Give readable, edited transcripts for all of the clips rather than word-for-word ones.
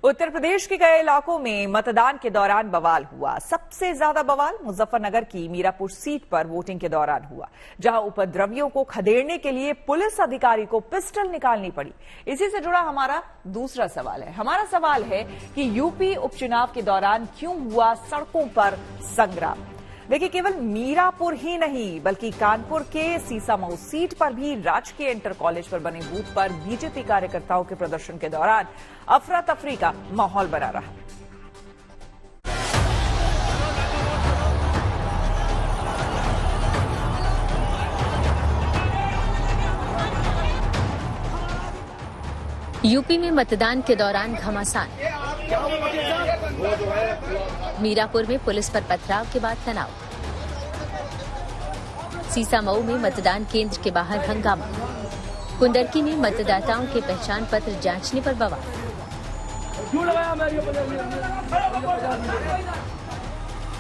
उत्तर प्रदेश के कई इलाकों में मतदान के दौरान बवाल हुआ। सबसे ज्यादा बवाल मुजफ्फरनगर की मीरापुर सीट पर वोटिंग के दौरान हुआ, जहां उपद्रवियों को खदेड़ने के लिए पुलिस अधिकारी को पिस्टल निकालनी पड़ी। इसी से जुड़ा हमारा दूसरा सवाल है। हमारा सवाल है कि यूपी उपचुनाव के दौरान क्यों हुआ सड़कों पर संग्राम। देखिए, केवल मीरापुर ही नहीं बल्कि कानपुर के सीसामऊ सीट पर भी राजकीय इंटर कॉलेज पर बने बूथ पर बीजेपी कार्यकर्ताओं के प्रदर्शन के दौरान अफरा तफरी का माहौल बना रहा। यूपी में मतदान के दौरान घमासान। मीरापुर में पुलिस पर पथराव के बाद तनाव। सीसामऊ में मतदान केंद्र के बाहर हंगामा। कुंदरकी में मतदाताओं के पहचान पत्र जांचने पर बवाल।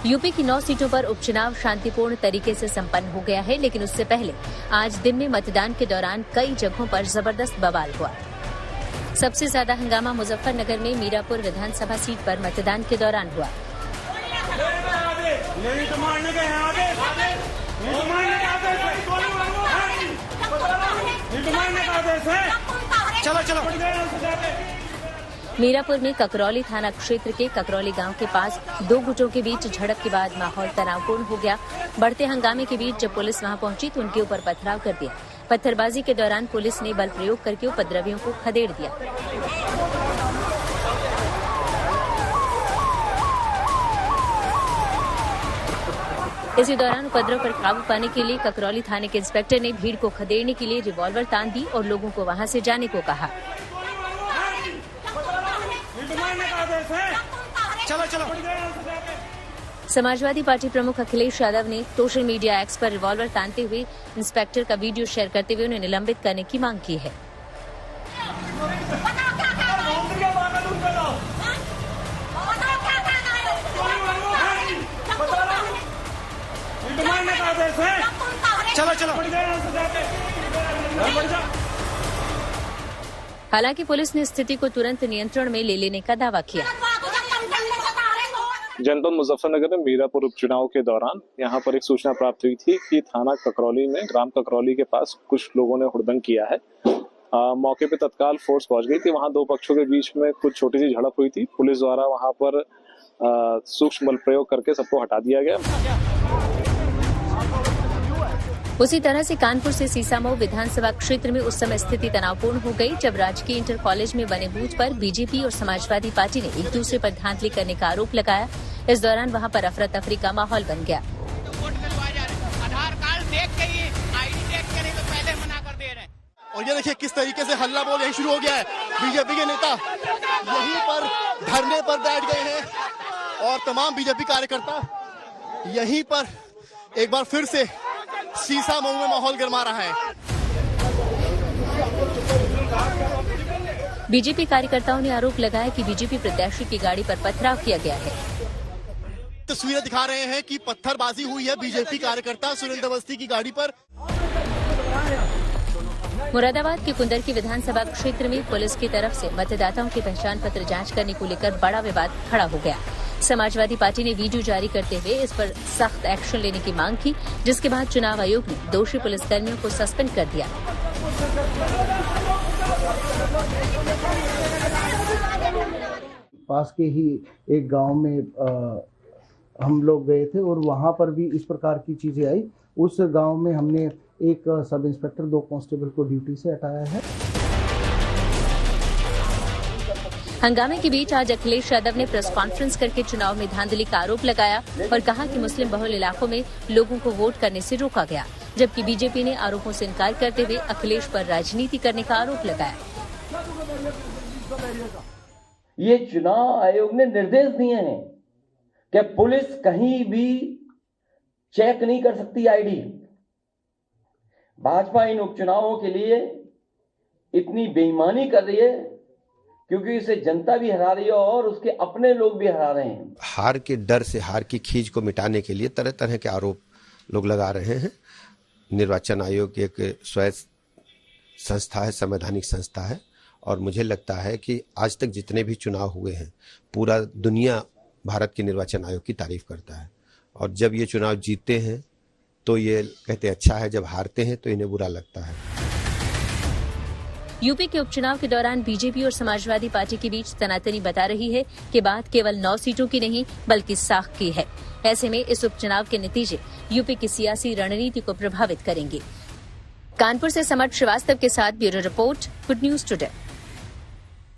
यूपी की 9 सीटों पर उपचुनाव शांतिपूर्ण तरीके से संपन्न हो गया है, लेकिन उससे पहले आज दिन में मतदान के दौरान कई जगहों पर जबरदस्त बवाल हुआ। सबसे ज्यादा हंगामा मुजफ्फरनगर में मीरापुर विधानसभा सीट पर मतदान के दौरान हुआ। मीरापुर में ककरौली थाना क्षेत्र के ककरौली गांव के पास 2 गुटों के बीच झड़प के बाद माहौल तनावपूर्ण हो गया। बढ़ते हंगामे के बीच जब पुलिस वहां पहुंची तो उनके ऊपर पथराव कर दिया। पत्थरबाजी के दौरान पुलिस ने बल प्रयोग करके उपद्रवियों को खदेड़ दिया। इसी दौरान उपद्रव पर काबू पाने के लिए ककरौली थाने के इंस्पेक्टर ने भीड़ को खदेड़ने के लिए रिवॉल्वर तान दी और लोगों को वहां से जाने को कहा। चलो। समाजवादी पार्टी प्रमुख अखिलेश यादव ने सोशल मीडिया एक्स पर रिवॉल्वर तानते हुए इंस्पेक्टर का वीडियो शेयर करते हुए उन्हें निलंबित करने की मांग की है। चलो। हालांकि पुलिस ने स्थिति को तुरंत नियंत्रण में ले लेने का दावा किया। जनपद मुजफ्फरनगर में मीरापुर उपचुनाव के दौरान यहाँ पर एक सूचना प्राप्त हुई थी कि थाना ककरौली में ग्राम ककरौली के पास कुछ लोगों ने हुड़दंग किया है। मौके पे तत्काल फोर्स पहुंच गई थी। वहां 2 पक्षों के बीच में कुछ छोटी सी झड़प हुई थी। पुलिस द्वारा वहां पर सूक्ष्म बल प्रयोग करके सबको हटा दिया गया। उसी तरह से कानपुर से सीसामऊ विधानसभा क्षेत्र में उस समय स्थिति तनावपूर्ण हो गई जब राजकीय इंटर कॉलेज में बने बूथ पर बीजेपी और समाजवादी पार्टी ने एक दूसरे पर धांधली करने का आरोप लगाया। इस दौरान वहां पर अफरा तफरी का माहौल बन गया। आधार कार्ड देख के ही आईडी देख के नहीं तो पहले मना कर दे रहे हैं। और ये देखिए किस तरीके से हल्ला बोल यही शुरू हो गया है। बीजेपी के नेता यहीं पर धरने पर बैठ गए हैं और तमाम बीजेपी कार्यकर्ता यहीं पर एक बार फिर से सीसामऊ में माहौल गरमा रहा है। बीजेपी कार्यकर्ताओं ने आरोप लगाया कि बीजेपी प्रत्याशी की गाड़ी पर पथराव किया गया है। तस्वीरें दिखा रहे हैं कि पत्थरबाजी हुई है बीजेपी कार्यकर्ता सुरेंद्र अवस्थी की गाड़ी पर। मुरादाबाद के कुंदरकी विधानसभा क्षेत्र में पुलिस की तरफ से मतदाताओं के पहचान पत्र जांच करने को लेकर बड़ा विवाद खड़ा हो गया। समाजवादी पार्टी ने वीडियो जारी करते हुए इस पर सख्त एक्शन लेने की मांग की, जिसके बाद चुनाव आयोग ने दोषी पुलिसकर्मियों को सस्पेंड कर दिया। पास के ही एक गांव में हम लोग गए थे और वहां पर भी इस प्रकार की चीजें आई। उस गांव में हमने एक सब इंस्पेक्टर 2 कांस्टेबल को ड्यूटी से हटाया है। हंगामे के बीच आज अखिलेश यादव ने प्रेस कॉन्फ्रेंस करके चुनाव में धांधली का आरोप लगाया और कहा कि मुस्लिम बहुल इलाकों में लोगों को वोट करने से रोका गया, जबकि बीजेपी ने आरोपों से इनकार करते हुए अखिलेश पर राजनीति करने का आरोप लगाया। ये चुनाव आयोग ने निर्देश दिए हैं कि पुलिस कहीं भी चेक नहीं कर सकती आईडी। भाजपा इन उपचुनावों के लिए इतनी बेईमानी कर रही है क्योंकि इसे जनता भी हरा रही है और उसके अपने लोग भी हरा रहे हैं। हार के डर से, हार की खींच को मिटाने के लिए तरह तरह के आरोप लोग लगा रहे हैं। निर्वाचन आयोग एक स्वायत्त संस्था है, संवैधानिक संस्था है और मुझे लगता है कि आज तक जितने भी चुनाव हुए हैं पूरा दुनिया भारत के निर्वाचन आयोग की तारीफ करता है, और जब ये चुनाव जीतते हैं तो ये कहते अच्छा है, जब हारते हैं तो इन्हें बुरा लगता है। यूपी के उपचुनाव के दौरान बीजेपी और समाजवादी पार्टी के बीच तनातनी बता रही है कि बात केवल 9 सीटों की नहीं बल्कि साख की है। ऐसे में इस उपचुनाव के नतीजे यूपी की सियासी रणनीति को प्रभावित करेंगे। कानपुर से समर्थ श्रीवास्तव के साथ bureau report, good news today.